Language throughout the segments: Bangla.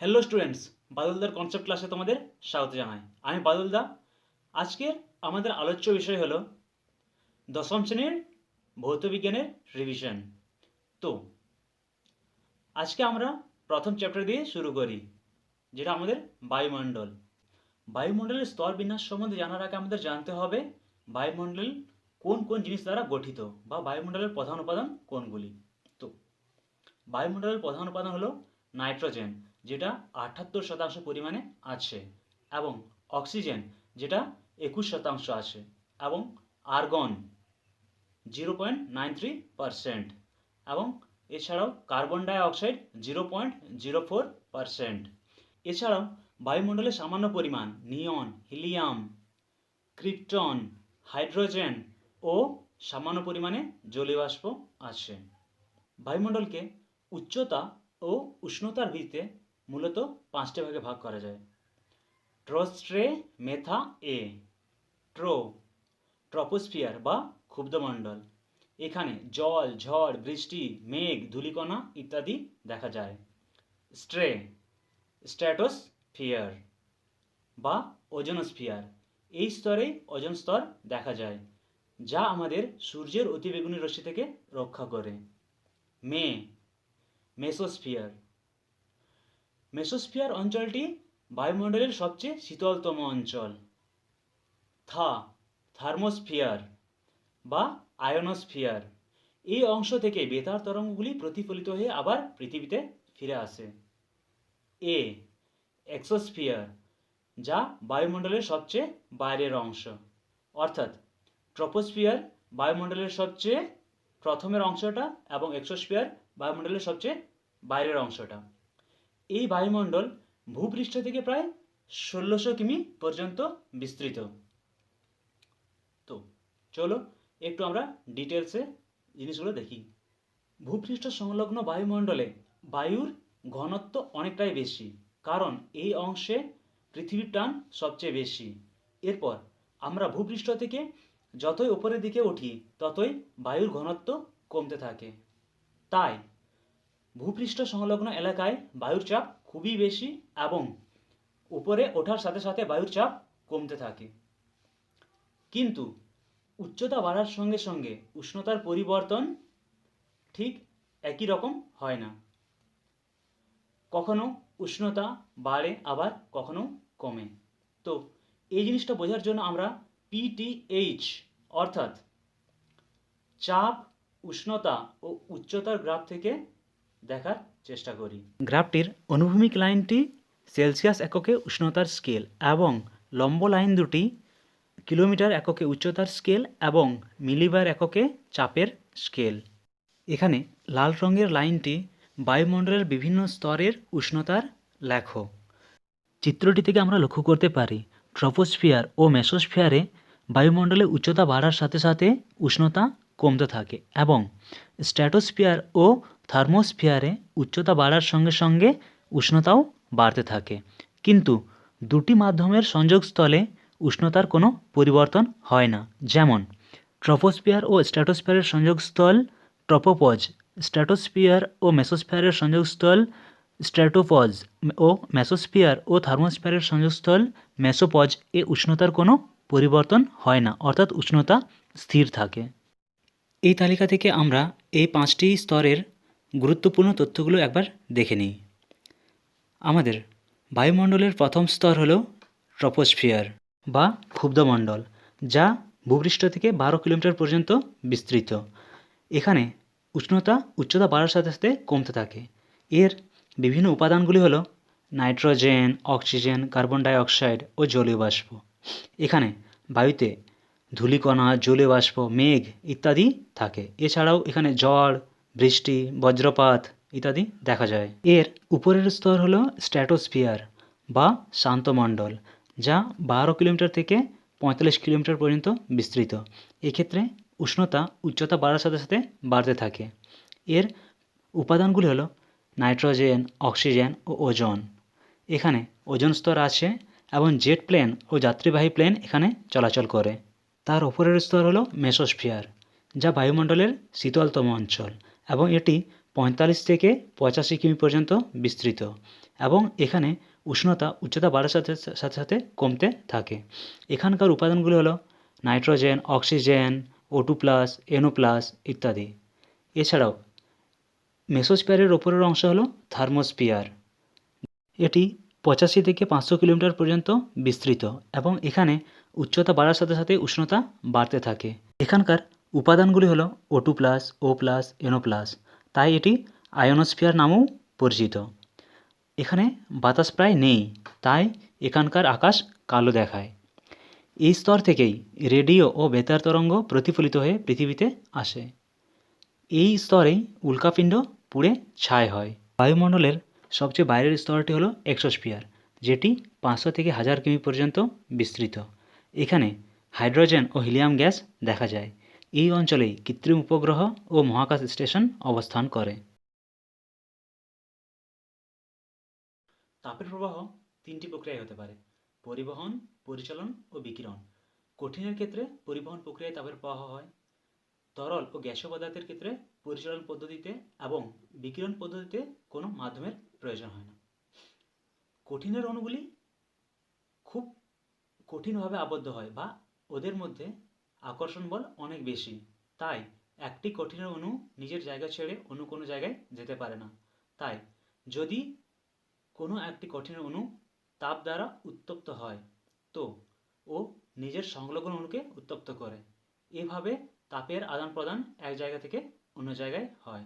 হ্যালো স্টুডেন্টস, বাদলদার কনসেপ্ট ক্লাসে তোমাদের স্বাগত জানাই। আমি বাদলদা। আজকের আমাদের আলোচ্য বিষয় হলো দশম শ্রেণীর ভৌতবিজ্ঞানের রিভিশন। তো আজকে আমরা প্রথম চ্যাপ্টার দিয়ে শুরু করি, যেটা আমাদের বায়ুমণ্ডল। বায়ুমণ্ডলের স্তর বিন্যাস সম্বন্ধে জানার আগে আমাদের জানতে হবে বায়ুমণ্ডল কোন কোন জিনিস দ্বারা গঠিত বা বায়ুমণ্ডলের প্রধান উপাদান কোনগুলি। তো বায়ুমণ্ডলের প্রধান উপাদান হলো নাইট্রোজেন, যেটা 78% পরিমাণে আছে, এবং অক্সিজেন, যেটা 21% আছে, এবং আর্গন 0.93%, এবং এছাড়াও কার্বন ডাই অক্সাইড 0.04%। এছাড়াও বায়ুমণ্ডলে সামান্য পরিমাণ নিয়ন, হিলিয়াম, ক্রিপ্টন, হাইড্রোজেন ও সামান্য পরিমাণে জলীয় বাষ্প আছে। বায়ুমণ্ডলকে উচ্চতা ও উষ্ণতার ভিত্তিতে মূলত 5টে ভাগে ভাগ করা যায়। ট্রোস্ট্রে মেথা এ, ট্রপোস্ফিয়ার বা ক্ষুব্ধমণ্ডল। এখানে জল, ঝড়, বৃষ্টি, মেঘ, ধূলিকণা ইত্যাদি দেখা যায়। স্ট্র্যাটোস্ফিয়ার বা ওজোনোস্ফিয়ার, এই স্তরেই ওজোন স্তর দেখা যায়, যা আমাদের সূর্যের অতিবেগুনি রশ্মি থেকে রক্ষা করে। মেসোস্ফিয়ার অঞ্চলটি বায়ুমণ্ডলের সবচেয়ে শীতলতম অঞ্চল। থার্মোস্ফিয়ার বা আয়োনোস্ফিয়ার, এই অংশ থেকে বেতার তরঙ্গগুলি প্রতিফলিত হয়ে আবার পৃথিবীতে ফিরে আসে। এক্সোস্ফিয়ার, যা বায়ুমণ্ডলের সবচেয়ে বাইরের অংশ, অর্থাৎ ট্রপোস্ফিয়ার বায়ুমণ্ডলের সবচেয়ে প্রথমের অংশটা এবং এক্সোস্ফিয়ার বায়ুমণ্ডলের সবচেয়ে বাইরের অংশটা। এই বায়ুমণ্ডল ভূপৃষ্ঠ থেকে প্রায় 1600 কিমি পর্যন্ত বিস্তৃত। তো চলো একটু আমরা ডিটেলসে জিনিসগুলো দেখি। ভূপৃষ্ঠ সংলগ্ন বায়ুমণ্ডলে বায়ুর ঘনত্ব অনেকটাই বেশি, কারণ এই অংশে পৃথিবীর টান সবচেয়ে বেশি। এরপর আমরা ভূপৃষ্ঠ থেকে যতই উপরের দিকে উঠি ততই বায়ুর ঘনত্ব কমতে থাকে। তাই ভূপৃষ্ঠ সংলগ্ন এলাকায় বায়ুর চাপ খুবই বেশি এবং উপরে ওঠার সাথে সাথে বায়ুর চাপ কমতে থাকে। কিন্তু উচ্চতা বাড়ার সঙ্গে সঙ্গে উষ্ণতার পরিবর্তন ঠিক একই রকম হয় না। কখনো উষ্ণতা বাড়ে, আবার কখনো কমে। তো এই জিনিসটা বোঝার জন্য আমরা পিটিএইচ অর্থাৎ চাপ, উষ্ণতা ও উচ্চতার গ্রাফ থেকে দেখার চেষ্টা করি। গ্রাফটির অনুভূমিক লাইনটি সেলসিয়াস এককে উষ্ণতার স্কেল এবং লম্ব লাইন দুটি কিলোমিটার এককে উচ্চতার স্কেল এবং মিলিবার এককে চাপের স্কেল। এখানে লাল রঙের লাইনটি বায়ুমণ্ডলের বিভিন্ন স্তরের উষ্ণতার লেখ। চিত্রটি থেকে আমরা লক্ষ্য করতে পারি ট্রপোস্ফিয়ার ও মেসোস্ফিয়ারে বায়ুমণ্ডলে উচ্চতা বাড়ার সাথে সাথে উষ্ণতা কমতে থাকে, এবং স্ট্র্যাটোস্ফিয়ার ও থার্মোস্ফিয়ারে উচ্চতা বাড়ার সঙ্গে সঙ্গে উষ্ণতাও বাড়তে থাকে। কিন্তু দুটি মাধ্যমের সংযোগস্থলে উষ্ণতার কোনো পরিবর্তন হয় না। যেমন ট্রপোস্ফিয়ার ও স্ট্র্যাটোস্ফিয়ারের সংযোগস্থল ট্রপোপজ, স্ট্র্যাটোস্ফিয়ার ও মেসোস্ফিয়ারের সংযোগস্থল স্ট্র্যাটোপজ ও মেসোস্ফিয়ার ও থার্মোস্ফিয়ারের সংযোগস্থল মেসোপজ, এ উষ্ণতার কোনো পরিবর্তন হয় না, অর্থাৎ উষ্ণতা স্থির থাকে। এই তালিকা থেকে আমরা এই 5টি স্তরের গুরুত্বপূর্ণ তথ্যগুলো একবার দেখে নিই। আমাদের বায়ুমণ্ডলের প্রথম স্তর হলো ট্রপোস্ফিয়ার বা ক্ষুব্ধমণ্ডল, যা ভূপৃষ্ঠ থেকে 12 কিলোমিটার পর্যন্ত বিস্তৃত। এখানে উচ্চতা বাড়ার সাথে সাথে কমতে থাকে। এর বিভিন্ন উপাদানগুলি হলো nitrogen, oxygen, carbon die oxide ও জলীয় বাষ্প। এখানে বায়ুতে ধূলিকণা, জলীয় বাষ্প, মেঘ ইত্যাদি থাকে। এছাড়াও এখানে ঝড়, বৃষ্টি, বজ্রপাত ইত্যাদি দেখা যায়। এর উপরের স্তর হলো স্ট্র্যাটোস্ফিয়ার বা শান্তমণ্ডল, যা 12 কিলোমিটার থেকে 45 কিলোমিটার পর্যন্ত বিস্তৃত। এক্ষেত্রে উচ্চতা বাড়ার সাথে সাথে বাড়তে থাকে। এর উপাদানগুলি হলো নাইট্রোজেন, অক্সিজেন ও ওজোন। এখানে ওজোন স্তর আছে এবং জেট প্লেন ও যাত্রীবাহী প্লেন এখানে চলাচল করে। তার ওপরের স্তর হলো মেসোস্ফিয়ার, যা বায়ুমণ্ডলের শীতলতম অঞ্চল এবং এটি 45 থেকে 85 কিমি পর্যন্ত বিস্তৃত এবং এখানে উষ্ণতা উচ্চতা বাড়ার সাথে সাথে সাথে কমতে থাকে। এখানকার উপাদানগুলি হলো nitrogen, oxygen, O2 plus, NO plus ইত্যাদি। এছাড়াও মেসোস্ফিয়ারের ওপরের অংশ হলো থার্মোস্ফিয়ার। এটি 85 থেকে 500 কিলোমিটার পর্যন্ত বিস্তৃত এবং এখানে উচ্চতা বাড়ার সাথে সাথে উষ্ণতা বাড়তে থাকে। এখানকার উপাদানগুলি হলো O2 plus, O plus, NO plus, তাই এটি আয়োনোস্ফিয়ার নামেও পরিচিত। এখানে বাতাস প্রায় নেই, তাই এখানকার আকাশ কালো দেখায়। এই স্তর থেকেই রেডিও ও বেতার তরঙ্গ প্রতিফলিত হয়ে পৃথিবীতে আসে। এই স্তরেই উল্কাপিণ্ড পুড়ে ছাই হয়। বায়ুমণ্ডলের সবচেয়ে বাইরের স্তরটি হলো এক্সোস্ফিয়ার, যেটি 500 থেকে 1000 কিমি পর্যন্ত বিস্তৃত। এখানে হাইড্রোজেন ও হিলিয়াম গ্যাস দেখা যায়। এই অঞ্চলেই কৃত্রিম উপগ্রহ ও মহাকাশ স্টেশন অবস্থান করে। তাপের প্রবাহ তিনটি প্রক্রিয়ায় হতে পারে: পরিবহন, পরিচালন ও বিকিরণ। কঠিনের ক্ষেত্রে পরিবহন প্রক্রিয়ায় তাপের প্রবাহ হয়। তরল ও গ্যাসীয় পদার্থের ক্ষেত্রে পরিচালন পদ্ধতিতে এবং বিকিরণ পদ্ধতিতে কোনো মাধ্যমের প্রয়োজন হয় না। কঠিনের অণুগুলি খুব কঠিনভাবে আবদ্ধ হয় বা ওদের মধ্যে আকর্ষণ বল অনেক বেশি, তাই একটি কঠিনের অণু নিজের জায়গা ছেড়ে অন্য কোনো জায়গায় যেতে পারে না। তাই যদি কোনো একটি কঠিন অণু তাপ দ্বারা উত্তপ্ত হয় তো ও নিজের সংলগ্ন অণুকে উত্তপ্ত করে। এভাবে তাপের আদান প্রদান এক জায়গা থেকে অন্য জায়গায় হয়।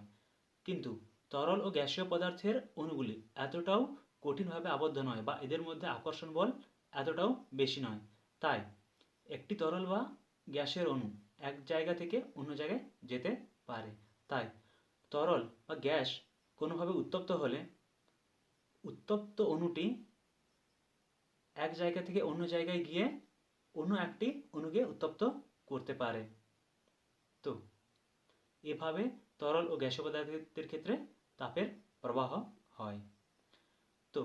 কিন্তু তরল ও গ্যাসীয় পদার্থের অণুগুলি এতটাও কঠিনভাবে আবদ্ধ নয় বা এদের মধ্যে আকর্ষণ বল এতটাও বেশি নয়, তাই একটি তরল বা গ্যাসের অণু এক জায়গা থেকে অন্য জায়গায় যেতে পারে। তাই তরল বা গ্যাস কোনোভাবে উত্তপ্ত হলে উত্তপ্ত অণুটি এক জায়গা থেকে অন্য জায়গায় গিয়ে অন্য একটি অণুকে উত্তপ্ত করতে পারে। তো এভাবে তরল ও গ্যাসীয় পদার্থের ক্ষেত্রে তাপের প্রবাহ হয়। তো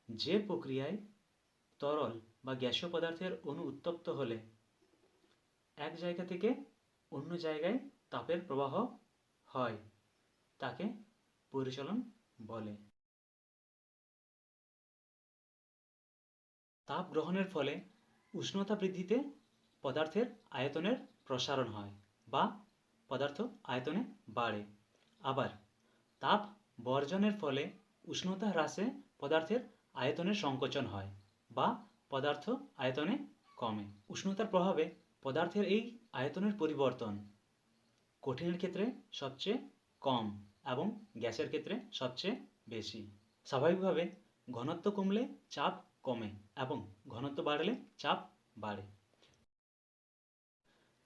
যে প্রক্রিয়ায় তরল বা গ্যাসীয় পদার্থের অণু উত্তপ্ত হলে এক জায়গা থেকে অন্য জায়গায় তাপের প্রবাহ হয় তাকে পরিচালন বলে। তাপ গ্রহণের ফলে উষ্ণতা বৃদ্ধিতে পদার্থের আয়তনের প্রসারণ হয় বা পদার্থ আয়তনে বাড়ে। আবার তাপ বর্জনের ফলে উষ্ণতা হ্রাসে পদার্থের আয়তনের সংকোচন হয় বা পদার্থ আয়তনে কমে। উষ্ণতার প্রভাবে পদার্থের এই আয়তনের পরিবর্তন কঠিনের ক্ষেত্রে সবচেয়ে কম এবং গ্যাসের ক্ষেত্রে সবচেয়ে বেশি। স্বাভাবিকভাবে ঘনত্ব কমলে চাপ কমে এবং ঘনত্ব বাড়লে চাপ বাড়ে।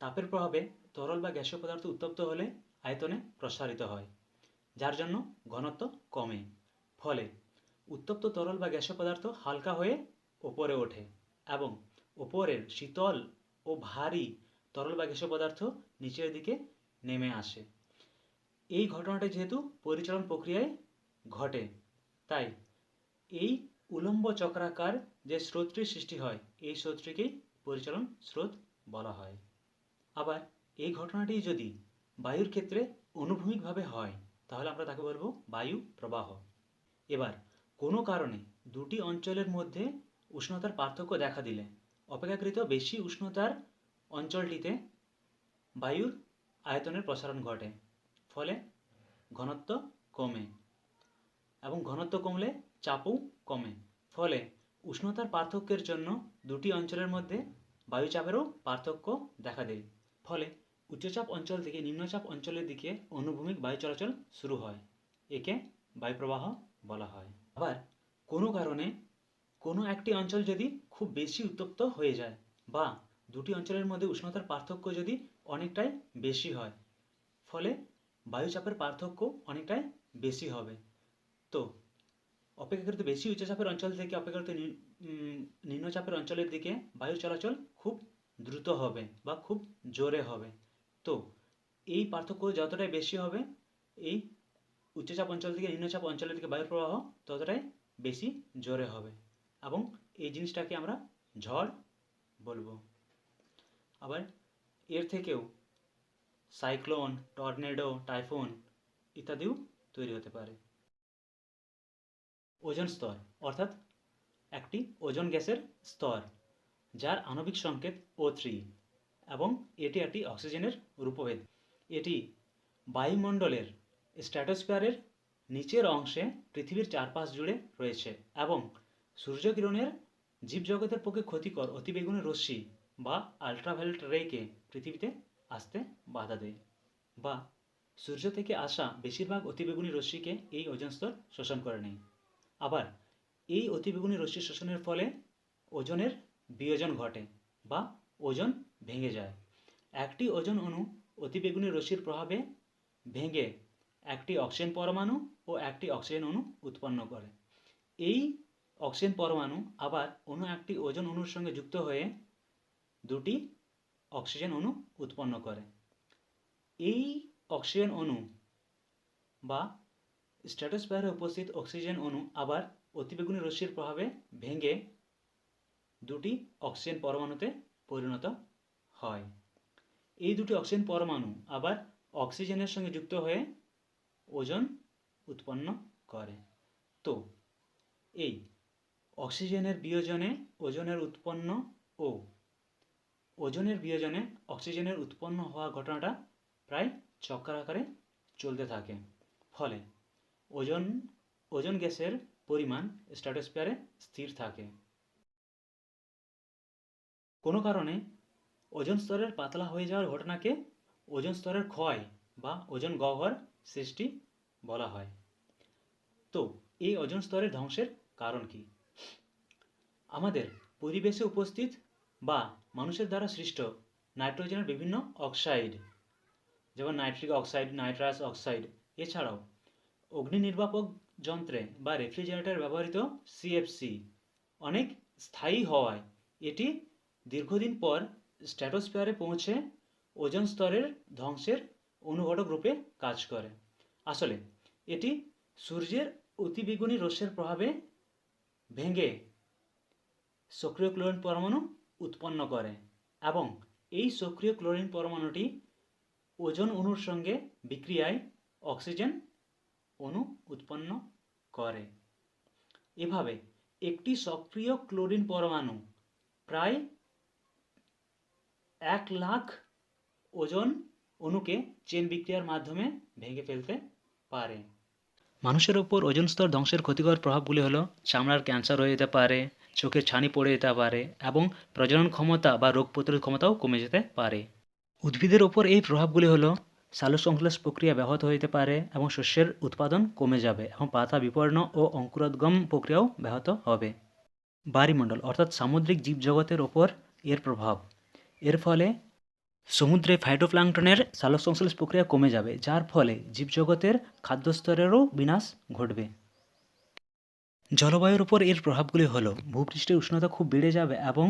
তাপের প্রভাবে তরল বা গ্যাসীয় পদার্থ উত্তপ্ত হলে আয়তনে প্রসারিত হয়, যার জন্য ঘনত্ব কমে। ফলে উত্তপ্ত তরল বা গ্যাসীয় পদার্থ হালকা হয়ে ওপরে ওঠে এবং ওপরের শীতল ও ভারী তরল বা গ্যাসীয় পদার্থ নিচের দিকে নেমে আসে। এই ঘটনাটি যেহেতু পরিচালন প্রক্রিয়ায় ঘটে, তাই এই উলম্ব চক্রাকার যে স্রোতটির সৃষ্টি হয় এই স্রোতটিকেই পরিচালন স্রোত বলা হয়। আবার এই ঘটনাটি যদি বায়ুর ক্ষেত্রে অনুভূমিকভাবে হয় তাহলে আমরা তাকে বলবো বায়ু প্রবাহ। এবার কোনো কারণে দুটি অঞ্চলের মধ্যে উষ্ণতার পার্থক্য দেখা দিলে অপেক্ষাকৃত বেশি উষ্ণতার অঞ্চলটিতে বায়ুর আয়তনের প্রসারণ ঘটে, ফলে ঘনত্ব কমে এবং ঘনত্ব কমলে চাপও কমে। ফলে উষ্ণতার পার্থক্যের জন্য দুটি অঞ্চলের মধ্যে বায়ুচাপেরও পার্থক্য দেখা দেয়। ফলে উচ্চচাপ অঞ্চল থেকে নিম্নচাপ অঞ্চলের দিকে অনুভূমিক বায়ু চলাচল শুরু হয়, একে বায়ুপ্রবাহ বলা হয়। আবার কোনো কারণে কোনো একটি অঞ্চল যদি খুব বেশি উত্তপ্ত হয়ে যায় বা দুটি অঞ্চলের মধ্যে উষ্ণতার পার্থক্য যদি অনেকটাই বেশি হয়, ফলে বায়ুচাপের পার্থক্য অনেকটাই বেশি হবে। তো অপেক্ষাকৃত বেশি উচ্চচাপের অঞ্চল থেকে অপেক্ষাকৃত নিম্নচাপের অঞ্চলের দিকে বায়ু চলাচল খুব দ্রুত হবে বা খুব জোরে হবে। তো এই পার্থক্য যতটাই বেশি হবে, এই উচ্চচাপ অঞ্চল থেকে নিম্নচাপ অঞ্চলের দিকে বায়ুর প্রবাহ ততটাই বেশি জোরে হবে এবং এই জিনিসটাকে আমরা ঝড় বলবো। আবার এর থেকেও সাইক্লোন, টর্নেডো, টাইফুন ইত্যাদিও তৈরি হতে পারে। ওজোন স্তর অর্থাৎ একটি ওজোন গ্যাসের স্তর যার আণবিক সংকেত O3 এবং এটি একটি অক্সিজেনের রূপভেদ। এটি বায়ুমণ্ডলের স্ট্র্যাটোস্ফিয়ারের নিচের অংশে পৃথিবীর চারপাশ জুড়ে রয়েছে এবং সূর্যকিরণের জীবজগতের পক্ষে ক্ষতিকর অতিবেগুনি রশ্মি বা আল্ট্রাভায়োলেট রেকে পৃথিবীতে আসতে বাধা দেয়, বা সূর্য থেকে আসা বেশিরভাগ অতিবেগুনি রশ্মিকে এই ওজোন স্তর শোষণ করে নেয়। আবার এই অতিবেগুনি রশ্মি শোষণের ফলে ওজোনের বিয়োজন ঘটে বা ওজোন ভেঙে যায়। একটি ওজোন অণু অতিবেগুনি রশ্মির প্রভাবে ভেঙে একটি অক্সিজেন পরমাণু ও একটি অক্সিজেন অণু উৎপন্ন করে। এই অক্সিজেন পরমাণু আবার অন্য একটি ওজোন অণুর সঙ্গে যুক্ত হয়ে দুটি অক্সিজেন অণু উৎপন্ন করে। এই অক্সিজেন অণু বা স্ট্র্যাটোস্ফিয়ারে উপস্থিত অক্সিজেন অণু আবার অতিবেগুনি রশ্মির প্রভাবে ভেঙে দুটি অক্সিজেন পরমাণুতে পরিণত হয়। এই দুটি অক্সিজেন পরমাণু আবার অক্সিজেনের সঙ্গে যুক্ত হয়ে ওজোন উৎপন্ন করে। তো এই অক্সিজেনের বিয়োজনে ওজোনের উৎপন্ন ও ওজোনের বিয়োজনে অক্সিজেনের উৎপন্ন হওয়া ঘটনাটা প্রায় চক্রাকারে চলতে থাকে। ফলে ওজোন গ্যাসের পরিমাণ স্ট্র্যাটোস্ফিয়ারে স্থির থাকে। কোনো কারণে ওজোন স্তরের পাতলা হয়ে যাওয়ার ঘটনাকে ওজোন স্তরের ক্ষয় বা ওজোন গহ্বর সৃষ্টি বলা হয়। তো এই ওজোন স্তরের ধ্বংসের কারণ কি? আমাদের পরিবেশে উপস্থিত বা মানুষের দ্বারা সৃষ্ট নাইট্রোজেনের বিভিন্ন অক্সাইড, যেমন নাইট্রিক অক্সাইড, নাইট্রাস অক্সাইড, এছাড়াও অগ্নি নির্বাপক যন্ত্রে বা রেফ্রিজারেটরে ব্যবহৃত সিএফসি অনেক স্থায়ী হওয়ায় এটি দীর্ঘদিন পর স্ট্র্যাটোস্ফিয়ারে পৌঁছে ওজোন স্তরের ধ্বংসের অনুঘটক রূপে কাজ করে। আসলে এটি সূর্যের অতিবেগুনি রশ্মির প্রভাবে ভেঙে সক্রিয় ক্লোরিন পরমাণু উৎপন্ন করে এবং এই সক্রিয় ক্লোরিন পরমাণুটি ওজোন অণুর সঙ্গে বিক্রিয়ায় অক্সিজেন অণু উৎপন্ন করে। এভাবে একটি সক্রিয় ক্লোরিন পরমাণু প্রায় 1,00,000 ওজোন অণুকে চেন বিক্রিয়ার মাধ্যমে ভেঙে ফেলতে পারে। মানুষের ওপর ওজোন স্তর ধ্বংসের ক্ষতিকর প্রভাবগুলি হলো চামড়ার ক্যান্সার হয়ে যেতে পারে, চোখের ছানি পড়ে যেতে পারে এবং প্রজনন ক্ষমতা বা রোগ প্রতিরোধ ক্ষমতাও কমে যেতে পারে। উদ্ভিদের ওপর এই প্রভাবগুলি হলো সালোকসংশ্লেষ প্রক্রিয়া ব্যাহত হতে পারে এবং শস্যের উৎপাদন কমে যাবে এবং পাতা বিপন্ন ও অঙ্কুরোদ্গম প্রক্রিয়াও ব্যাহত হবে। বায়ুমণ্ডল অর্থাৎ সামুদ্রিক জীবজগতের ওপর এর প্রভাব। এর ফলে সমুদ্রে ফাইটোপ্ল্যাঙ্কটনের সালোকসংশ্লেষ প্রক্রিয়া কমে যাবে, যার ফলে জীবজগতের খাদ্যস্তরেরও বিনাশ ঘটবে। জলবায়ুর উপর এর প্রভাবগুলি হলো ভূপৃষ্ঠের উষ্ণতা খুব বেড়ে যাবে এবং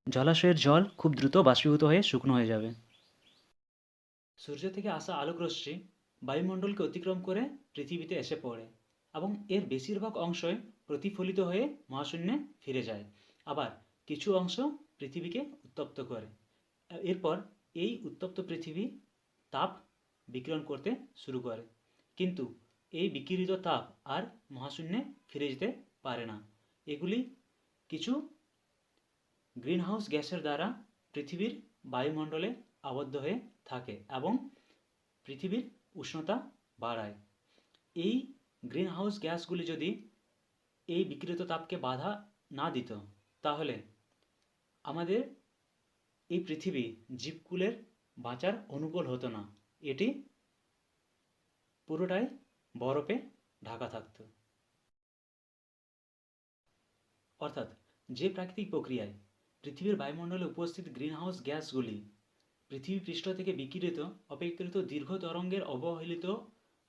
জলাশয়ের জল খুব দ্রুত বাষ্পীভূত হয়ে শুকনো হয়ে যাবে। সূর্য থেকে আসা আলোক রশ্মি বায়ুমণ্ডলকে অতিক্রম করে পৃথিবীতে এসে পড়ে এবং এর বেশিরভাগ অংশই প্রতিফলিত হয়ে মহাশূন্যে ফিরে যায়। আবার কিছু অংশ পৃথিবীকে উত্তপ্ত করে। এরপর এই উত্তপ্ত পৃথিবী তাপ বিকিরণ করতে শুরু করে, কিন্তু এই বিকিরিত তাপ আর মহাশূন্যে ফিরে যেতে পারে না। এগুলি কিছু গ্রিনহাউস গ্যাসের দ্বারা পৃথিবীর বায়ুমণ্ডলে আবদ্ধ হয়ে থাকে এবং পৃথিবীর উষ্ণতা বাড়ায়। এই গ্রিনহাউস গ্যাসগুলি যদি এই বিকিরিত তাপকে বাধা না দিত, তাহলে আমাদের এই পৃথিবী জীবকুলের বাঁচার অনুকূল হতো না। এটি পুরোটাই বরফে ঢাকা থাকত। অর্থাৎ যে প্রাকৃতিক প্রক্রিয়ায় পৃথিবীর বায়ুমণ্ডলে উপস্থিত গ্রিনহাউস গ্যাসগুলি পৃথিবী পৃষ্ঠ থেকে বিকিরিত অপেক্ষাকৃত দীর্ঘ তরঙ্গের অবহেলিত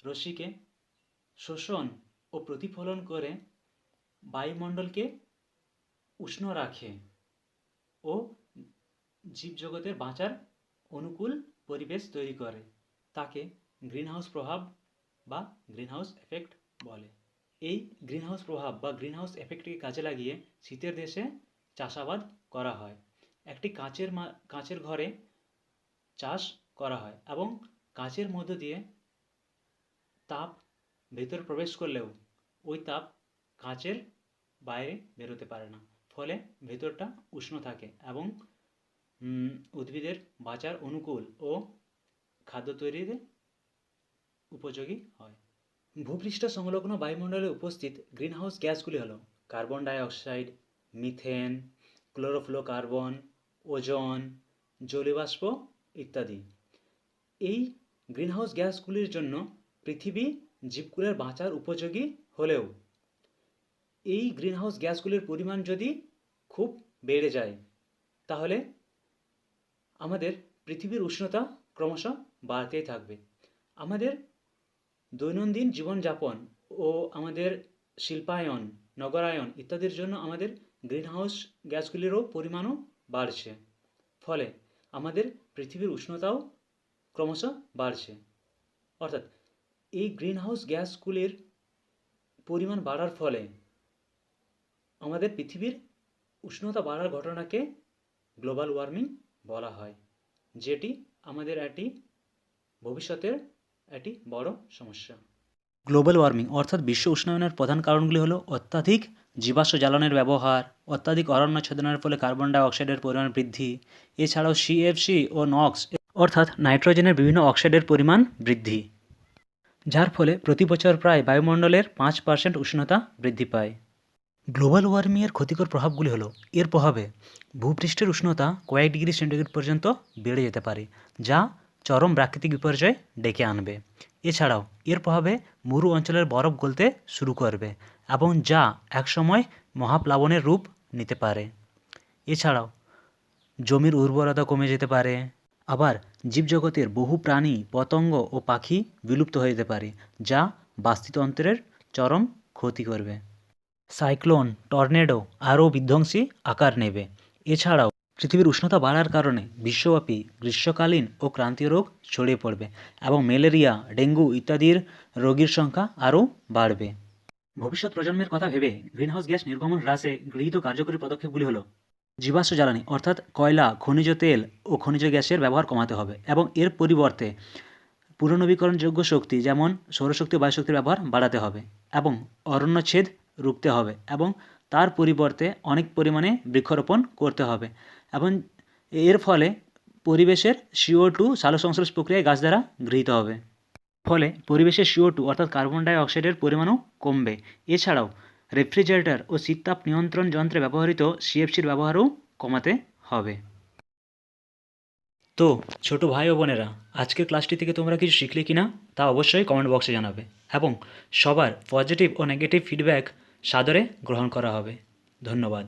রশ্মিকে শোষণ ও প্রতিফলন করে বায়ুমণ্ডলকে উষ্ণ রাখে ও জীবজগতের বাঁচার অনুকূল পরিবেশ তৈরি করে, তাকে গ্রিনহাউস প্রভাব বা গ্রিনহাউস এফেক্ট বলে। এই গ্রিনহাউস প্রভাব বা গ্রিনহাউস এফেক্টকে কাজে লাগিয়ে শীতের দেশে চাষাবাদ করা হয়। একটি কাঁচের ঘরে চাষ করা হয় এবং কাঁচের মধ্য দিয়ে তাপ ভেতরে প্রবেশ করলেও ওই তাপ কাঁচের বাইরে বেরোতে পারে না, ফলে ভেতরটা উষ্ণ থাকে এবং উদ্ভিদের বাঁচার অনুকূল ও খাদ্য তৈরিতে উপযোগী হয়। ভূপৃষ্ঠ সংলগ্ন বায়ুমণ্ডলে উপস্থিত গ্রিনহাউস গ্যাসগুলি হলো carbon dioxide, methane, chlorofluorocarbon, ozone, জলীয়বাষ্প ইত্যাদি। এই গ্রিনহাউস গ্যাসগুলির জন্য পৃথিবী জীবকুলের বাঁচার উপযোগী হলেও এই গ্রিনহাউস গ্যাসগুলির পরিমাণ যদি খুব বেড়ে যায় তাহলে আমাদের পৃথিবীর উষ্ণতা ক্রমশ বাড়তেই থাকবে। আমাদের দৈনন্দিন জীবনযাপন ও আমাদের শিল্পায়ন, নগরায়ন ইত্যাদির জন্য আমাদের গ্রিনহাউস গ্যাসগুলিরও পরিমাণও বাড়ছে, ফলে আমাদের পৃথিবীর উষ্ণতাও ক্রমশ বাড়ছে। অর্থাৎ এই গ্রিনহাউস গ্যাসগুলির পরিমাণ বাড়ার ফলে আমাদের পৃথিবীর উষ্ণতা বাড়ার ঘটনাকে গ্লোবাল ওয়ার্মিং বলা হয়, যেটি আমাদের একটি ভবিষ্যতের একটি বড় সমস্যা। গ্লোবাল ওয়ার্মিং অর্থাৎ বিশ্ব উষ্ণায়নের প্রধান কারণগুলি হলো অত্যাধিক জীবাশ্ম জ্বালানির ব্যবহার, অত্যাধিক অরণ্য ছেদনের ফলে কার্বন ডাই অক্সাইডের পরিমাণ বৃদ্ধি, এছাড়াও সিএফসি ও নক্স অর্থাৎ নাইট্রোজেনের বিভিন্ন অক্সাইডের পরিমাণ বৃদ্ধি, যার ফলে প্রতি বছর প্রায় বায়ুমণ্ডলের 5% উষ্ণতা বৃদ্ধি পায়। গ্লোবাল ওয়ার্মিংয়ের ক্ষতিকর প্রভাবগুলি হলো এর প্রভাবে ভূপৃষ্ঠের উষ্ণতা কয়েক ডিগ্রি সেন্টিগ্রেড পর্যন্ত বেড়ে যেতে পারে, যা চরম প্রাকৃতিক বিপর্যয় ডেকে আনবে। এছাড়াও এর প্রভাবে মরু অঞ্চলের বরফ গলতে শুরু করবে এবং যা একসময় মহাপ্লাবনের রূপ নিতে পারে। এছাড়াও জমির উর্বরতা কমে যেতে পারে, আবার জীবজগতের বহু প্রাণী, পতঙ্গ ও পাখি বিলুপ্ত হয়ে যেতে পারে, যা বাস্তুতন্ত্রের চরম ক্ষতি করবে। সাইক্লোন, টর্নেডো আরও বিধ্বংসী আকার নেবে। এছাড়াও পৃথিবীর উষ্ণতা বাড়ার কারণে বিশ্বব্যাপী গ্রীষ্মকালীন ও ক্রান্তীয় রোগ ছড়িয়ে পড়বে এবং ম্যালেরিয়া, ডেঙ্গু ইত্যাদির রোগীর সংখ্যা আরও বাড়বে। ভবিষ্যৎ প্রজন্মের কথা ভেবে গ্রিনহাউস গ্যাস নির্গমন হ্রাসে গৃহীত কার্যকরী পদক্ষেপগুলি হলো জীবাশ্ম জ্বালানি অর্থাৎ কয়লা, খনিজ তেল ও খনিজ গ্যাসের ব্যবহার কমাতে হবে এবং এর পরিবর্তে পুনর্নবীকরণযোগ্য শক্তি যেমন সৌরশক্তি ও বায়ুশক্তির ব্যবহার বাড়াতে হবে এবং অরণ্যচ্ছেদ রুখতে হবে এবং তার পরিবর্তে অনেক পরিমাণে বৃক্ষরোপণ করতে হবে এবং এর ফলে পরিবেশের CO2 সালোকসংশ্লেষ প্রক্রিয়ায় গাছ দ্বারা গৃহীত হবে, ফলে পরিবেশের CO2 অর্থাৎ কার্বন ডাই অক্সাইডের পরিমাণও কমবে। এছাড়াও রেফ্রিজারেটর ও শীততাপ নিয়ন্ত্রণ যন্ত্রে ব্যবহৃত CFCর ব্যবহারও কমাতে হবে। তো ছোট ভাই ও বোনেরা, আজকের ক্লাসটি থেকে তোমরা কিছু শিখলে কিনা তা অবশ্যই কমেন্ট বক্সে জানাবে এবং সবার পজিটিভ ও নেগেটিভ ফিডব্যাক সাদরে গ্রহণ করা হবে। ধন্যবাদ।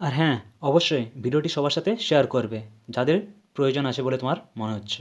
আর হ্যাঁ, অবশ্যই ভিডিওটি সবার সাথে শেয়ার করবে যাদের প্রয়োজন আছে বলে তোমার মনে হচ্ছে।